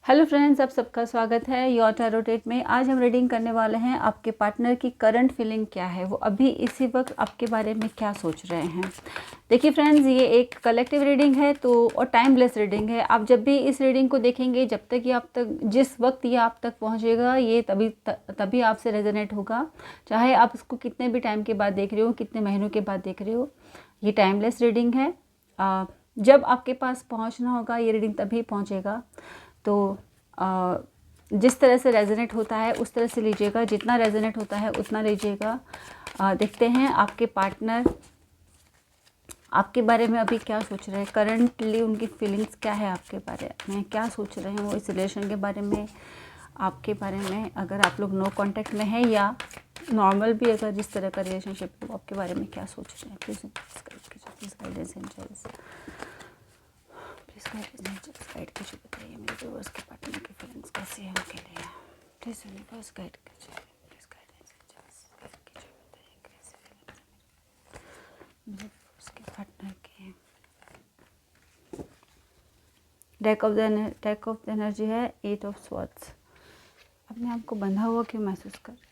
Hello friends, आप सबका स्वागत है योर टैरो टेट में। आज हम रीडिंग करने वाले हैं आपके पार्टनर की करंट फीलिंग क्या है, वो अभी इसी वक्त आपके बारे में क्या सोच रहे हैं। देखिए फ्रेंड्स, ये एक कलेक्टिव रीडिंग है तो और टाइमलेस रीडिंग है। आप जब भी इस रीडिंग को देखेंगे, जब तक ये आप तक जिस वक्त ये आप तक पहुंचेगा, ये तभी आपसे रेजोनेट होगा। चाहे आप इसको कितने भी टाइम के बाद देख रहे हो, कितने महीनों के बाद देख रहे हो, ये टाइमलेस रीडिंग है। जब आपके पास पहुंचना होगा, ये रीडिंग तभी पहुंचेगा। तो जिस तरह से रेजोनेट होता है उस तरह से लीजिएगा, जितना रेजोनेट होता है उतना लीजिएगा। देखते हैं आपके पार्टनर आपके बारे में अभी क्या सोच रहे हैं, करंटली उनकी फीलिंग्स क्या है आपके बारे में, क्या सोच रहे हैं वो इस रिलेशन के बारे में, आपके बारे में। अगर आप लोग नो कांटेक्ट में हैं या नॉर्मल भी, अगर जिस तरह का रिलेशनशिप है, वो आपके बारे में क्या सोच रहे हैं। प्लीज़ गाइडेंस एंजल्स, गाइड कीजिए, बताइए मेरे व्यूअर्स के पार्टनर की फीलिंग्स कैसी है उनके लिए। प्लीज यूनिवर्स गाइड कीजिए, प्लीज गाइडेंस एंजल्स गाइड कीजिए, बताइए कैसी फीलिंग्स है मेरे व्यूअर्स के पार्टनर की। डेक ऑफ द एनर्जी है 8 ऑफ स्वॉर्ड्स। अपने आप को बंधा हुआ क्यों महसूस कर रहे हैं?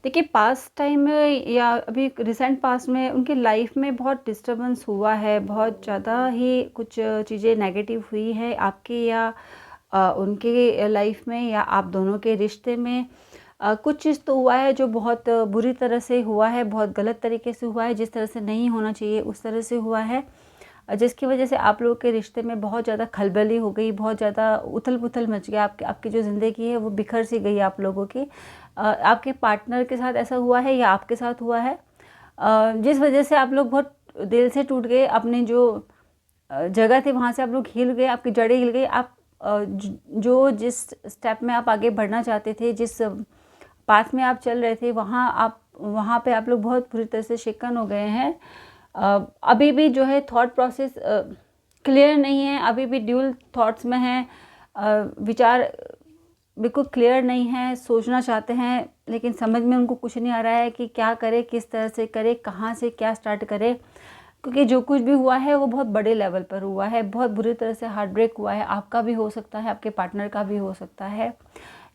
देखिए, पास्ट टाइम में या अभी रिसेंट पास्ट में उनकी लाइफ में बहुत डिस्टर्बेंस हुआ है, बहुत ज़्यादा ही कुछ चीज़ें नेगेटिव हुई है आपके या उनके लाइफ में, या आप दोनों के रिश्ते में। कुछ चीज़ तो हुआ है जो बहुत बुरी तरह से हुआ है, बहुत गलत तरीके से हुआ है, जिस तरह से नहीं होना चाहिए उस तरह से हुआ है, जिसकी वजह से आप लोगों के रिश्ते में बहुत ज़्यादा खलबली हो गई, बहुत ज़्यादा उथल पुथल मच गया। आपकी जो ज़िंदगी है वो बिखर सी गई आप लोगों की। आपके पार्टनर के साथ ऐसा हुआ है या आपके साथ हुआ है, जिस वजह से आप लोग बहुत दिल से टूट गए। अपने जो जगह थी वहाँ से आप लोग हिल गए, आपकी जड़ें हिल गई। आप जो जिस स्टेप में आप आगे बढ़ना चाहते थे, जिस पाथ में आप चल रहे थे, वहाँ पे आप लोग बहुत बुरी तरह से शिकन हो गए हैं। अभी भी जो है थॉट प्रोसेस क्लियर नहीं है, अभी भी ड्यूल थॉट्स में हैं। विचार बिल्कुल क्लियर नहीं है, सोचना चाहते हैं लेकिन समझ में उनको कुछ नहीं आ रहा है कि क्या करे, किस तरह से करे, कहाँ से क्या स्टार्ट करे। क्योंकि जो कुछ भी हुआ है वो बहुत बड़े लेवल पर हुआ है, बहुत बुरी तरह से हार्ट ब्रेक हुआ है। आपका भी हो सकता है, आपके पार्टनर का भी हो सकता है।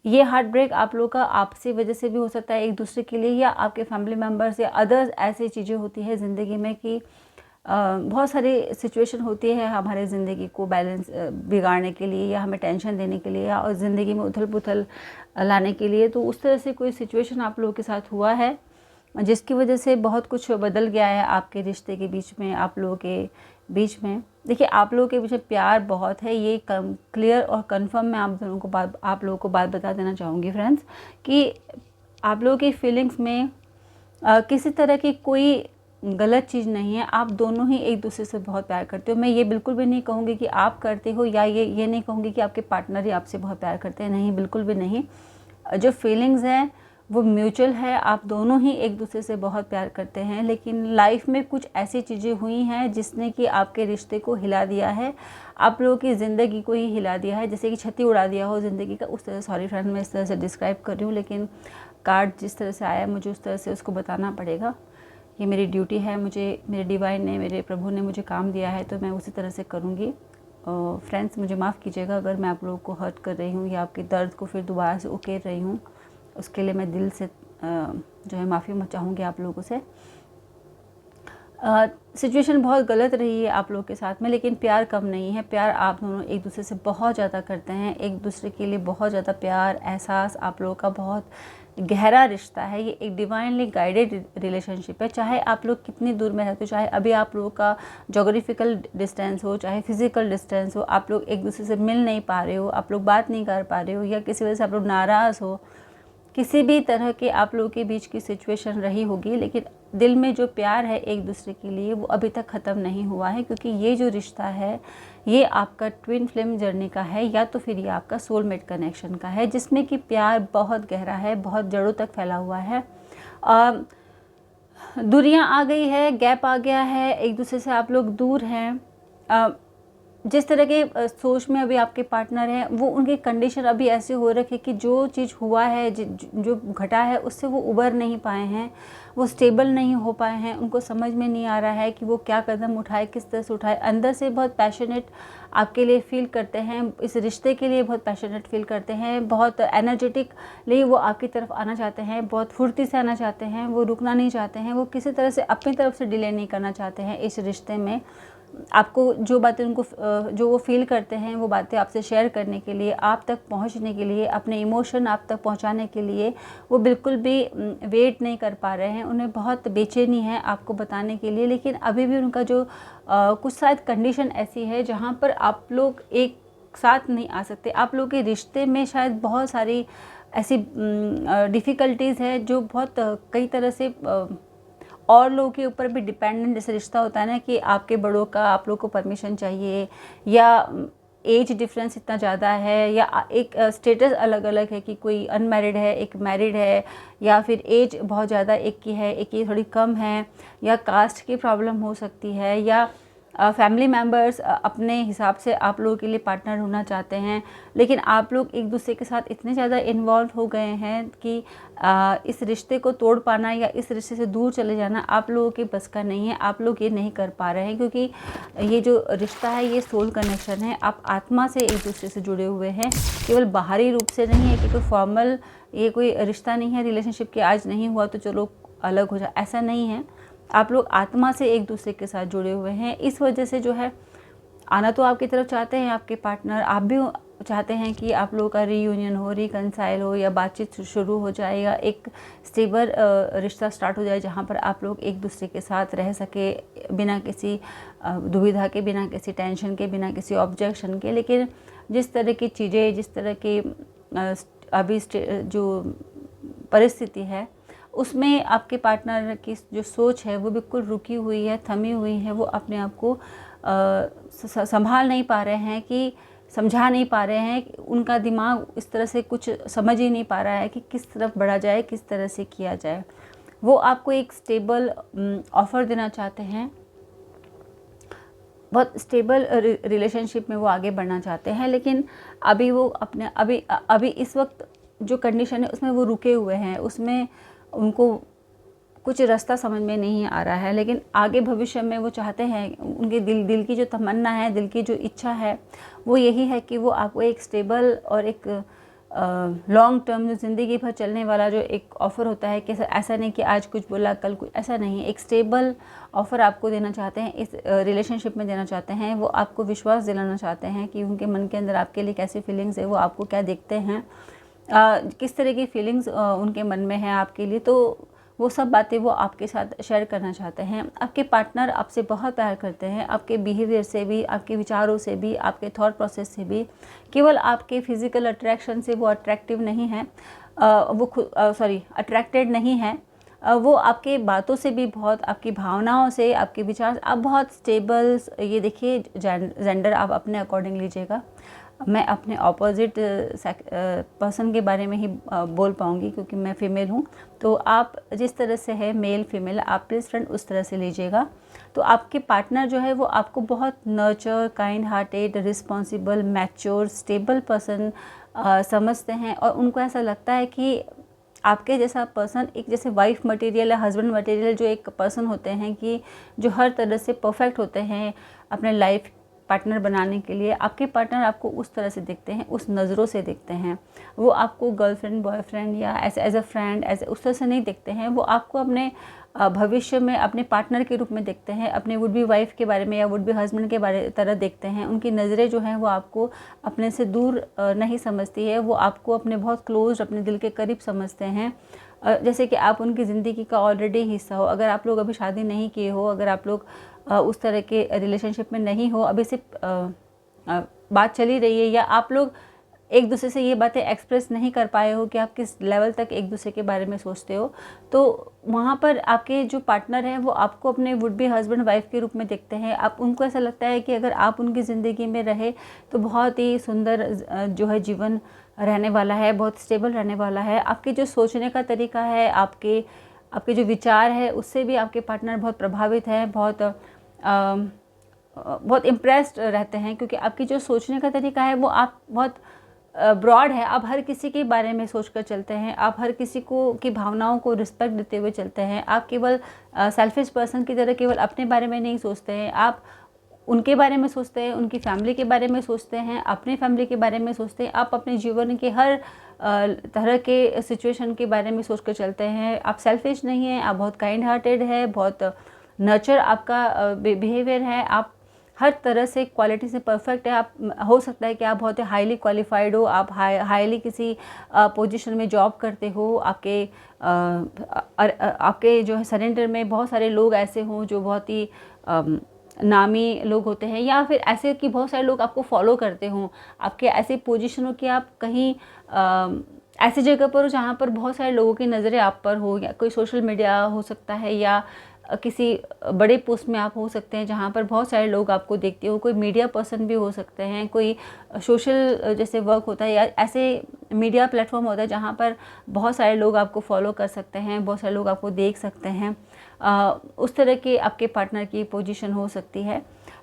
ये हार्ट ब्रेक आप लोग का आपसी वजह से भी हो सकता है, एक दूसरे के लिए, या आपके फैमिली मेम्बर्स या अदर्स। ऐसी चीज़ें होती है ज़िंदगी में कि बहुत सारी सिचुएशन होती है हमारे ज़िंदगी को बैलेंस बिगाड़ने के लिए, या हमें टेंशन देने के लिए, या और ज़िंदगी में उथल पुथल लाने के लिए। तो उस तरह से कोई सिचुएशन आप लोगों के साथ हुआ है जिसकी वजह से बहुत कुछ बदल गया है आपके रिश्ते के बीच में, आप लोगों के बीच में। देखिए, आप लोगों के बीच में प्यार बहुत है, ये क्लियर और कंफर्म मैं आप लोगों को बात बता देना चाहूँगी फ्रेंड्स, कि आप लोगों की फीलिंग्स में किसी तरह की कोई गलत चीज़ नहीं है। आप दोनों ही एक दूसरे से बहुत प्यार करते हो। मैं ये बिल्कुल भी नहीं कहूँगी कि आप करते हो, या ये नहीं कहूँगी कि आपके पार्टनर ही आपसे बहुत प्यार करते हैं, नहीं, बिल्कुल भी नहीं। जो फीलिंग्स हैं वो म्यूचुअल है, आप दोनों ही एक दूसरे से बहुत प्यार करते हैं। लेकिन लाइफ में कुछ ऐसी चीज़ें हुई हैं जिसने कि आपके रिश्ते को हिला दिया है, आप लोगों की ज़िंदगी को ही हिला दिया है, जैसे कि छत्ती उड़ा दिया हो ज़िंदगी का, उस तरह। सॉरी फ्रेंड, मैं इस तरह से डिस्क्राइब कर रही हूँ, लेकिन कार्ड जिस तरह से आया मुझे उस तरह से उसको बताना पड़ेगा। ये मेरी ड्यूटी है, मुझे मेरे डिवाइन ने, मेरे प्रभु ने मुझे काम दिया है, तो मैं उसी तरह से करूँगी। फ्रेंड्स, मुझे माफ़ कीजिएगा अगर मैं आप लोगों को हर्ट कर रही हूँ या आपके दर्द को फिर दोबारा से उकेर रही हूँ। उसके लिए मैं दिल से जो है माफ़ी चाहूँगी आप लोगों से। सिचुएशन बहुत गलत रही है आप लोगों के साथ में, लेकिन प्यार कम नहीं है। प्यार आप दोनों एक दूसरे से बहुत ज़्यादा करते हैं, एक दूसरे के लिए बहुत ज़्यादा प्यार, एहसास आप लोगों का बहुत गहरा रिश्ता है। ये एक डिवाइनली गाइडेड रिलेशनशिप है। चाहे आप लोग कितनी दूर में रहते हो, चाहे अभी आप लोगों का जोग्राफिकल डिस्टेंस हो, चाहे फिजिकल डिस्टेंस हो, आप लोग एक दूसरे से मिल नहीं पा रहे हो, आप लोग बात नहीं कर पा रहे हो, या किसी वजह से आप लोग नाराज़ हो, किसी भी तरह के आप लोगों के बीच की सिचुएशन रही होगी, लेकिन दिल में जो प्यार है एक दूसरे के लिए वो अभी तक ख़त्म नहीं हुआ है। क्योंकि ये जो रिश्ता है ये आपका ट्विन फ्लेम जर्नी का है, या तो फिर ये आपका सोलमेट कनेक्शन का है, जिसमें कि प्यार बहुत गहरा है, बहुत जड़ों तक फैला हुआ है। दूरियां आ गई है, गैप आ गया है, एक दूसरे से आप लोग दूर हैं। जिस तरह के सोच में अभी आपके पार्टनर हैं, वो उनकी कंडीशन अभी ऐसे हो रखी है कि जो चीज़ हुआ है, जो घटा है, उससे वो उबर नहीं पाए हैं, वो स्टेबल नहीं हो पाए हैं, उनको समझ में नहीं आ रहा है कि वो क्या कदम उठाए, किस तरह से उठाए। अंदर से बहुत पैशनेट आपके लिए फील करते हैं, इस रिश्ते के लिए बहुत पैशनेट फील करते हैं, बहुत एनर्जेटिकली वो आपकी तरफ आना चाहते हैं, बहुत फुर्ती से आना चाहते हैं, वो रुकना नहीं चाहते हैं, वो किसी तरह से अपनी तरफ से डिले नहीं करना चाहते हैं इस रिश्ते में। आपको जो बातें उनको जो वो फ़ील करते हैं, वो बातें आपसे शेयर करने के लिए, आप तक पहुंचने के लिए, अपने इमोशन आप तक पहुंचाने के लिए वो बिल्कुल भी वेट नहीं कर पा रहे हैं। उन्हें बहुत बेचैनी है आपको बताने के लिए, लेकिन अभी भी उनका जो कुछ शायद कंडीशन ऐसी है जहाँ पर आप लोग एक साथ नहीं आ सकते। आप लोग के रिश्ते में शायद बहुत सारी ऐसी डिफ़िकल्टीज़ है जो बहुत कई तरह से और लोगों के ऊपर भी डिपेंडेंट जैसे रिश्ता होता है ना, कि आपके बड़ों का आप लोग को परमिशन चाहिए, या एज डिफरेंस इतना ज़्यादा है, या एक स्टेटस अलग अलग है कि कोई अनमैरिड है, एक मैरिड है, या फिर एज बहुत ज़्यादा एक की है, एक की थोड़ी कम है, या कास्ट की प्रॉब्लम हो सकती है, या फैमिली मेम्बर्स अपने हिसाब से आप लोगों के लिए पार्टनर होना चाहते हैं, लेकिन आप लोग एक दूसरे के साथ इतने ज़्यादा इन्वॉल्व हो गए हैं कि इस रिश्ते को तोड़ पाना या इस रिश्ते से दूर चले जाना आप लोगों के बस का नहीं है। आप लोग ये नहीं कर पा रहे हैं, क्योंकि ये जो रिश्ता है ये सोल कनेक्शन है। आप आत्मा से एक दूसरे से जुड़े हुए हैं, केवल बाहरी रूप से नहीं है कि कोई फॉर्मल ये कोई रिश्ता नहीं है रिलेशनशिप के, आज नहीं हुआ तो चलो अलग हो जाए, ऐसा नहीं है। आप लोग आत्मा से एक दूसरे के साथ जुड़े हुए हैं। इस वजह से जो है आना तो आपकी तरफ चाहते हैं आपके पार्टनर, आप भी चाहते हैं कि आप लोगों का रीयूनियन हो, रिकनसाइल हो, या बातचीत शुरू हो जाए, या एक स्टेबल रिश्ता स्टार्ट हो जाए जहाँ पर आप लोग एक दूसरे के साथ रह सके बिना किसी दुविधा के, बिना किसी टेंशन के, बिना किसी ऑब्जेक्शन के। लेकिन जिस तरह की चीज़ें, जिस तरह की अभी जो परिस्थिति है, उसमें आपके पार्टनर की जो सोच है वो बिल्कुल रुकी हुई है, थमी हुई है। वो अपने आप को संभाल नहीं पा रहे हैं, कि समझा नहीं पा रहे हैं। उनका दिमाग इस तरह से कुछ समझ ही नहीं पा रहा है कि किस तरफ बढ़ा जाए, किस तरह से किया जाए। वो आपको एक स्टेबल ऑफ़र देना चाहते हैं, बहुत स्टेबल रिलेशनशिप में वो आगे बढ़ना चाहते हैं, लेकिन अभी वो अपने अभी इस वक्त जो कंडीशन है उसमें वो रुके हुए हैं। उसमें उनको कुछ रास्ता समझ में नहीं आ रहा है, लेकिन आगे भविष्य में वो चाहते हैं, उनके दिल की जो तमन्ना है, दिल की जो इच्छा है, वो यही है कि वो आपको एक स्टेबल और एक लॉन्ग टर्म जो ज़िंदगी भर चलने वाला जो एक ऑफ़र होता है, कि ऐसा नहीं कि आज कुछ बोला कल कुछ, ऐसा नहीं। एक स्टेबल ऑफ़र आपको देना चाहते हैं, इस रिलेशनशिप में देना चाहते हैं। वो आपको विश्वास दिलाना चाहते हैं कि उनके मन के अंदर आपके लिए कैसी फीलिंग्स है, वो आपको क्या देखते हैं, किस तरह की फीलिंग्स उनके मन में है आपके लिए। तो वो सब बातें वो आपके साथ शेयर करना चाहते हैं। आपके पार्टनर आपसे बहुत प्यार करते हैं, आपके बिहेवियर से भी, आपके विचारों से भी, आपके थॉट प्रोसेस से भी। केवल आपके फिज़िकल अट्रैक्शन से वो अट्रैक्टिव नहीं है, अट्रैक्टेड नहीं है। वो आपके बातों से भी बहुत, आपकी भावनाओं से, आपके विचार, आप बहुत स्टेबल। ये देखिए, जेंडर आप अपने अकॉर्डिंग लीजिएगा। मैं अपने ऑपोजिट पर्सन के बारे में ही बोल पाऊँगी, क्योंकि मैं फ़ीमेल हूँ। तो आप जिस तरह से है मेल फीमेल, आप प्लीज़ फ्रेंड उस तरह से लीजिएगा। तो आपके पार्टनर जो है वो आपको बहुत nurture, kind hearted, responsible, mature, stable person समझते हैं, और उनको ऐसा लगता है कि आपके जैसा पर्सन, एक जैसे वाइफ मटेरियल या हस्बैंड मटेरियल जो एक पर्सन होते हैं, कि जो हर तरह से परफेक्ट होते हैं अपने लाइफ पार्टनर बनाने के लिए, आपके पार्टनर आपको उस तरह से देखते हैं, उस नज़रों से देखते हैं। वो आपको गर्लफ्रेंड, बॉयफ्रेंड या एज अ फ्रेंड, उस तरह से नहीं देखते हैं। वो आपको अपने भविष्य में अपने पार्टनर के रूप में देखते हैं, अपने वुड बी वाइफ के बारे में या वुड बी हस्बैंड के बारे तरह देखते हैं। उनकी नज़रें जो हैं वो आपको अपने से दूर नहीं समझती है, वो आपको अपने बहुत क्लोज, अपने दिल के करीब समझते हैं, जैसे कि आप उनकी ज़िंदगी का ऑलरेडी हिस्सा हो। अगर आप लोग अभी शादी नहीं किए हो, अगर आप लोग उस तरह के रिलेशनशिप में नहीं हो, अभी सिर्फ बात चली रही है, या आप लोग एक दूसरे से ये बातें एक्सप्रेस नहीं कर पाए हो कि आप किस लेवल तक एक दूसरे के बारे में सोचते हो, तो वहाँ पर आपके जो पार्टनर हैं वो आपको अपने वुड बी हस्बैंड वाइफ के रूप में देखते हैं। आप उनको ऐसा लगता है कि अगर आप उनकी ज़िंदगी में रहे तो बहुत ही सुंदर जो है जीवन रहने वाला है, बहुत स्टेबल रहने वाला है। आपके जो सोचने का तरीका है, आपके जो विचार है, उससे भी आपके पार्टनर बहुत प्रभावित है, बहुत बहुत इम्प्रेस्ड रहते हैं, क्योंकि आपकी जो सोचने का तरीका है वो आप बहुत ब्रॉड है। आप हर किसी के बारे में सोचकर चलते हैं, आप हर किसी को की भावनाओं को रिस्पेक्ट देते हुए चलते हैं। आप केवल सेल्फिश पर्सन की तरह केवल अपने बारे में नहीं सोचते हैं, आप उनके बारे में सोचते हैं, उनकी फैमिली के बारे में सोचते हैं, अपने फैमिली के बारे में सोचते हैं। आप अपने जीवन के हर तरह के सिचुएशन के बारे में सोच कर चलते हैं। आप सेल्फिश नहीं हैं, आप बहुत काइंड हार्टेड है, बहुत नर्चर आपका बिहेवियर है। आप हर तरह से क्वालिटी से परफेक्ट है। आप हो सकता है कि आप बहुत हाईली क्वालिफाइड हो, आप हाईली किसी पोजीशन में जॉब करते हो, आपके जो है सरेंडर में बहुत सारे लोग ऐसे हों जो बहुत ही नामी लोग होते हैं, या फिर ऐसे कि बहुत सारे लोग आपको फॉलो करते हों। आपके ऐसे पोजीशन हो कि आप कहीं ऐसी जगह पर हो जहाँ पर बहुत सारे लोगों की नज़रें आप पर हो, या कोई सोशल मीडिया हो सकता है, या किसी बड़े पोस्ट में आप हो सकते हैं जहाँ पर बहुत सारे लोग आपको देखते हो। कोई मीडिया पर्सन भी हो सकते हैं, कोई सोशल जैसे वर्क होता है, या ऐसे मीडिया प्लेटफॉर्म होता है जहाँ पर बहुत सारे लोग आपको फॉलो कर सकते हैं, बहुत सारे लोग आपको देख सकते हैं। उस तरह के आपके पार्टनर की पोजीशन हो सकती है।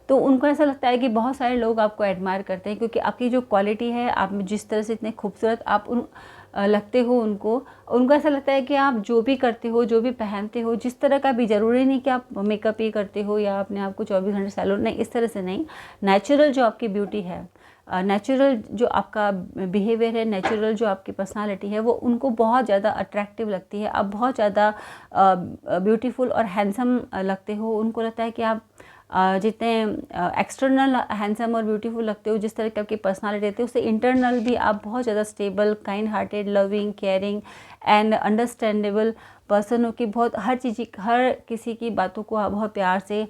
तो उनको ऐसा लगता है कि बहुत सारे लोग आपको एडमायर करते हैं, क्योंकि आपकी जो क्वालिटी है, आप जिस तरह से इतने खूबसूरत आप लगते हो उनको ऐसा लगता है कि आप जो भी करते हो, जो भी पहनते हो, जिस तरह का भी, ज़रूरी नहीं कि आप मेकअप ही करते हो या अपने आप को 24 घंटे सैलून, नहीं, इस तरह से नहीं। नेचुरल जो आपकी ब्यूटी है, नेचुरल जो आपका बिहेवियर है, नेचुरल जो आपकी पर्सनालिटी है, वो उनको बहुत ज़्यादा अट्रैक्टिव लगती है। आप बहुत ज़्यादा ब्यूटीफुल और हैंडसम लगते हो। उनको लगता है कि आप जितने एक्सटर्नल हैंडसम और ब्यूटीफुल लगते हो, जिस तरह की आपकी पर्सनालिटी रहती है, उससे इंटरनल भी आप बहुत ज़्यादा stable, kind hearted, loving, caring and understandable person हो, कि बहुत हर किसी की बातों को आप बहुत प्यार से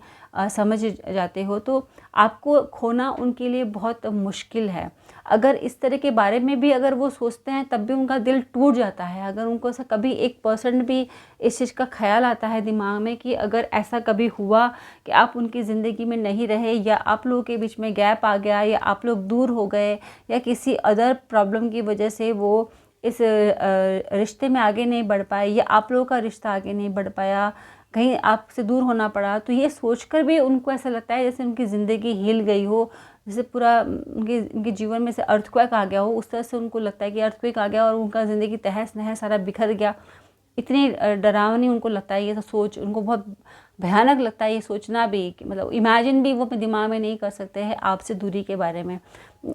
समझ जाते हो। तो आपको खोना उनके लिए बहुत मुश्किल है। अगर इस तरह के बारे में भी अगर वो सोचते हैं तब भी उनका दिल टूट जाता है। अगर उनको ऐसा कभी 1% भी इस चीज़ का ख्याल आता है दिमाग में कि अगर ऐसा कभी हुआ कि आप उनकी ज़िंदगी में नहीं रहे, या आप लोगों के बीच में गैप आ गया, या आप लोग दूर हो गए, या किसी अदर प्रॉब्लम की वजह से वो इस रिश्ते में आगे नहीं बढ़ पाए, या आप लोगों का रिश्ता आगे नहीं बढ़ पाया, कहीं आपसे दूर होना पड़ा, तो ये सोचकर भी उनको ऐसा लगता है जैसे उनकी ज़िंदगी हिल गई हो, जैसे पूरा उनके जीवन में से अर्थक्वेक आ गया हो। उस तरह से उनको लगता है कि अर्थक्वेक आ गया और उनका ज़िंदगी तहस नहस सारा बिखर गया। इतनी डरावनी उनको लगता है ये सब सोच, उनको बहुत भयानक लगता है ये सोचना भी, कि मतलब इमेजिन भी वो अपने दिमाग में नहीं कर सकते हैं आपसे दूरी के बारे में।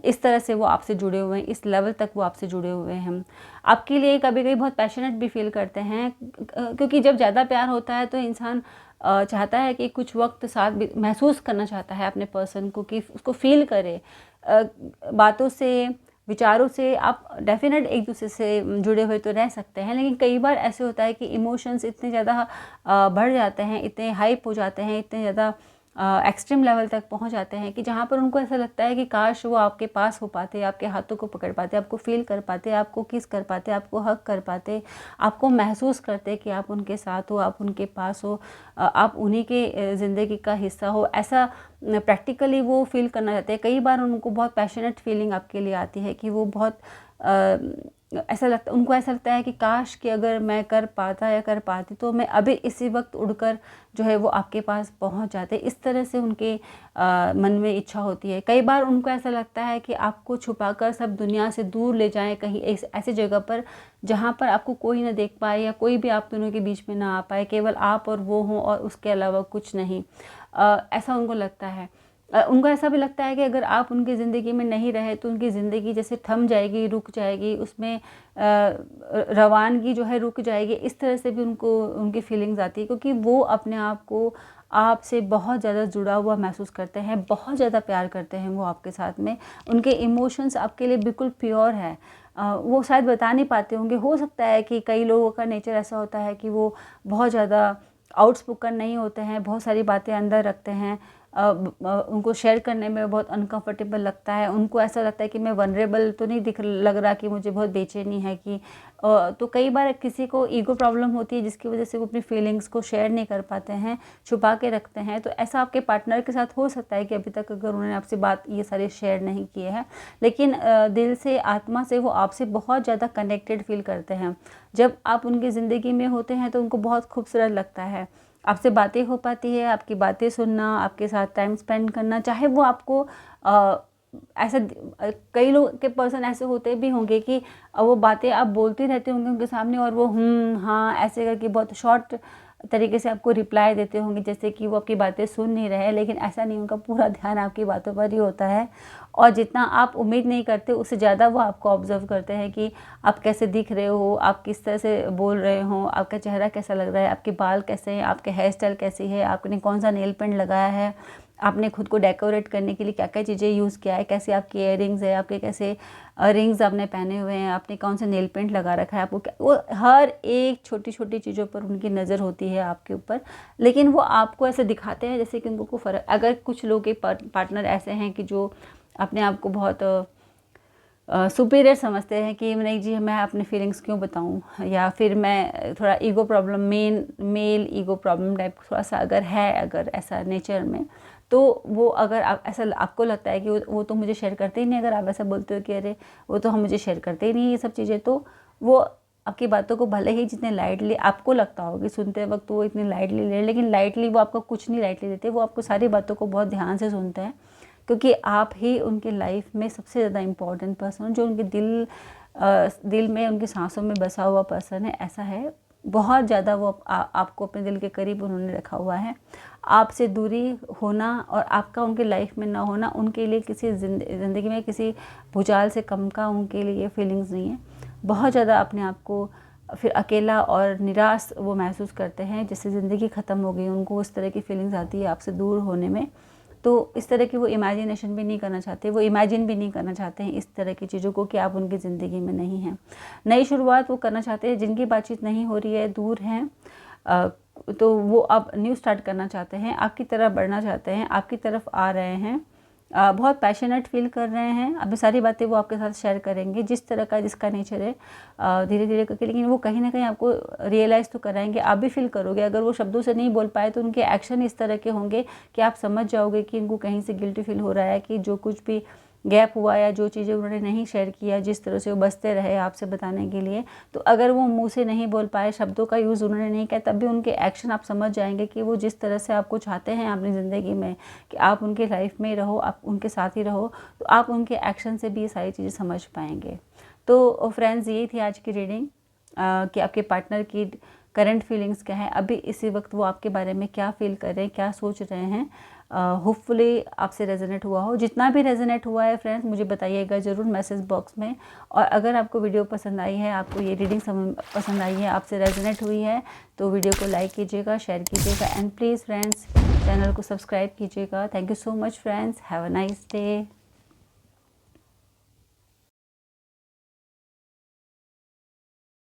इस तरह से वो आपसे जुड़े हुए हैं, इस लेवल तक वो आपसे जुड़े हुए हैं। आपके लिए कभी कभी बहुत पैशनेट भी फील करते हैं, क्योंकि जब ज़्यादा प्यार होता है तो इंसान चाहता है कि कुछ वक्त साथ महसूस करना चाहता है अपने पर्सन को, कि उसको फील करे। बातों से, विचारों से आप डेफिनेट एक दूसरे से जुड़े हुए तो रह सकते हैं, लेकिन कई बार ऐसे होता है कि इमोशंस इतने ज़्यादा बढ़ जाते हैं, इतने हाइप हो जाते हैं, इतने ज़्यादा एक्सट्रीम लेवल तक पहुंच जाते हैं कि जहां पर उनको ऐसा लगता है कि काश वो आपके पास हो पाते, आपके हाथों को पकड़ पाते, आपको फील कर पाते, आपको किस कर पाते, आपको हक कर पाते, आपको महसूस करते कि आप उनके साथ हो, आप उनके पास हो, आप उन्हीं के ज़िंदगी का हिस्सा हो। ऐसा प्रैक्टिकली वो फील करना चाहते हैं। कई बार उनको बहुत पैशनेट फीलिंग आपके लिए आती है कि वो बहुत उनको ऐसा लगता है कि काश कि अगर मैं कर पाता या कर पाती तो मैं अभी इसी वक्त उड़कर जो है वो आपके पास पहुंच जाते। इस तरह से उनके मन में इच्छा होती है। कई बार उनको ऐसा लगता है कि आपको छुपाकर सब दुनिया से दूर ले जाएं, कहीं ऐसी जगह पर जहाँ पर आपको कोई ना देख पाए, या कोई भी आप दोनों के बीच में ना आ पाए, केवल आप और वो हों और उसके अलावा कुछ नहीं। ऐसा उनको लगता है। उनको ऐसा भी लगता है कि अगर आप उनकी ज़िंदगी में नहीं रहे तो उनकी ज़िंदगी जैसे थम जाएगी, रुक जाएगी, उसमें रवानगी जो है रुक जाएगी। इस तरह से भी उनको उनकी फीलिंग्स आती है, क्योंकि वो अपने आप को आपसे बहुत ज़्यादा जुड़ा हुआ महसूस करते हैं, बहुत ज़्यादा प्यार करते हैं वो आपके साथ में। उनके इमोशंस आपके लिए बिल्कुल प्योर है। वो शायद बता नहीं पाते होंगे। हो सकता है कि कई लोगों का नेचर ऐसा होता है कि वो बहुत ज़्यादा आउटस्पोकन नहीं होते हैं, बहुत सारी बातें अंदर रखते हैं, उनको शेयर करने में बहुत अनकंफर्टेबल लगता है। उनको ऐसा लगता है कि मैं वनरेबल तो नहीं लग रहा, कि मुझे बहुत बेचैनी है कि तो कई बार किसी को ईगो प्रॉब्लम होती है जिसकी वजह से वो अपनी फीलिंग्स को शेयर नहीं कर पाते हैं, छुपा के रखते हैं। तो ऐसा आपके पार्टनर के साथ हो सकता है कि अभी तक अगर उन्होंने आपसे बात ये सारे शेयर नहीं किए हैं, लेकिन दिल से, आत्मा से वो आपसे बहुत ज़्यादा कनेक्टेड फील करते हैं। जब आप उनकी ज़िंदगी में होते हैं तो उनको बहुत खूबसूरत लगता है। आपसे बातें हो पाती है, आपकी बातें सुनना, आपके साथ टाइम स्पेंड करना, चाहे वो आपको ऐसा कई लोग के पर्सन ऐसे होते भी होंगे कि वो बातें आप बोलते रहते होंगे उनके सामने और वो हाँ ऐसे करके बहुत शॉर्ट तरीके से आपको रिप्लाई देते होंगे, जैसे कि वो आपकी बातें सुन नहीं रहे, लेकिन ऐसा नहीं, उनका पूरा ध्यान आपकी बातों पर ही होता है। और जितना आप उम्मीद नहीं करते उससे ज़्यादा वो आपको ऑब्जर्व करते हैं कि आप कैसे दिख रहे हो, आप किस तरह से बोल रहे हो, आपका चेहरा कैसा लग रहा है, आपके बाल कैसे हैं, आपके हेयर स्टाइल कैसी है, आपने कौन सा नेल पेंट लगाया है, आपने खुद को डेकोरेट करने के लिए क्या क्या चीज़ें यूज़ किया है, कैसे आपकी इयररिंग्स है, आपके कैसे रिंग्स आपने पहने हुए हैं, आपने कौन सा नेल पेंट लगा रखा है, आपको क्या, वो हर एक छोटी छोटी चीज़ों पर उनकी नज़र होती है आपके ऊपर। लेकिन वो आपको ऐसे दिखाते हैं जैसे कि उनको कोई फ़र्क, अगर कुछ लोग के पार्टनर ऐसे हैं कि जो अपने आप को बहुत सुपीरियर समझते हैं कि नहीं जी मैं अपने फीलिंग्स क्यों बताऊं, या फिर मैं थोड़ा ego problem, male ego problem type थोड़ा सा अगर ऐसा नेचर में, तो वो अगर आप ऐसा आपको लगता है कि वो तो मुझे शेयर करते ही नहीं, अगर आप ऐसा बोलते हो कि अरे वो तो हम मुझे शेयर करते ही नहीं ये सब चीज़ें, तो वो आपकी बातों को भले ही जितने लाइटली आपको लगता हो कि सुनते वक्त वो इतनी लाइटली ले, लेकिन लाइटली वो आपको कुछ नहीं लाइटली देते, वो आपको सारी बातों को बहुत ध्यान से सुनते हैं, क्योंकि आप ही उनके लाइफ में सबसे ज़्यादा इम्पोर्टेंट पर्सन, जो उनके दिल में, उनकी सांसों में बसा हुआ पर्सन है, ऐसा है। बहुत ज़्यादा वो आपको अपने दिल के करीब उन्होंने रखा हुआ है। आपसे दूरी होना और आपका उनके लाइफ में ना होना उनके लिए किसी ज़िंदगी में किसी भूचाल से कम का उनके लिए फीलिंग्स नहीं है। बहुत ज़्यादा अपने आप को फिर अकेला और निराश वो महसूस करते हैं, जैसे ज़िंदगी ख़त्म हो गई, उनको उस तरह की फीलिंग्स आती है आपसे दूर होने में। तो इस तरह की वो इमेजिनेशन भी नहीं करना चाहते, वो इमेजिन भी नहीं करना चाहते हैं इस तरह की चीज़ों को कि आप उनकी ज़िंदगी में नहीं हैं। नई शुरुआत वो करना चाहते हैं, जिनकी बातचीत नहीं हो रही है, दूर हैं, तो वो अब न्यू स्टार्ट करना चाहते हैं, आपकी तरफ बढ़ना चाहते हैं, आपकी तरफ आ रहे हैं, बहुत पैशनेट फील कर रहे हैं। अभी सारी बातें वो आपके साथ शेयर करेंगे, जिस तरह का जिसका नेचर है, धीरे धीरे करके, लेकिन वो कहीं ना कहीं आपको रियलाइज़ तो कराएंगे, आप भी फील करोगे। अगर वो शब्दों से नहीं बोल पाए तो उनके एक्शन इस तरह के होंगे कि आप समझ जाओगे कि इनको कहीं से गिल्टी फील हो रहा है, कि जो कुछ भी गैप हुआ या जो चीज़ें उन्होंने नहीं शेयर किया, जिस तरह से वो बसते रहे आपसे बताने के लिए, तो अगर वो मुंह से नहीं बोल पाए, शब्दों का यूज़ उन्होंने नहीं किया, तब भी उनके एक्शन आप समझ जाएंगे कि वो जिस तरह से आपको चाहते हैं अपनी ज़िंदगी में कि आप उनके लाइफ में रहो, आप उनके साथ ही रहो, तो आप उनके एक्शन से भी ये सारी चीज़ें समझ पाएंगे। तो फ्रेंड्स, यही थी आज की रीडिंग कि आपके पार्टनर की करंट फीलिंग्स क्या है, अभी इसी वक्त वो आपके बारे में क्या फील कर रहे हैं, क्या सोच रहे हैं। होपफुली आपसे रेजोनेट हुआ हो। जितना भी रेजोनेट हुआ है फ्रेंड्स, मुझे बताइएगा ज़रूर मैसेज बॉक्स में। और अगर आपको वीडियो पसंद आई है, आपको ये रीडिंग पसंद आई है, आपसे रेजोनेट हुई है, तो वीडियो को लाइक कीजिएगा, शेयर कीजिएगा, एंड प्लीज़ फ्रेंड्स चैनल को सब्सक्राइब कीजिएगा। Thank you so much friends, have a nice day.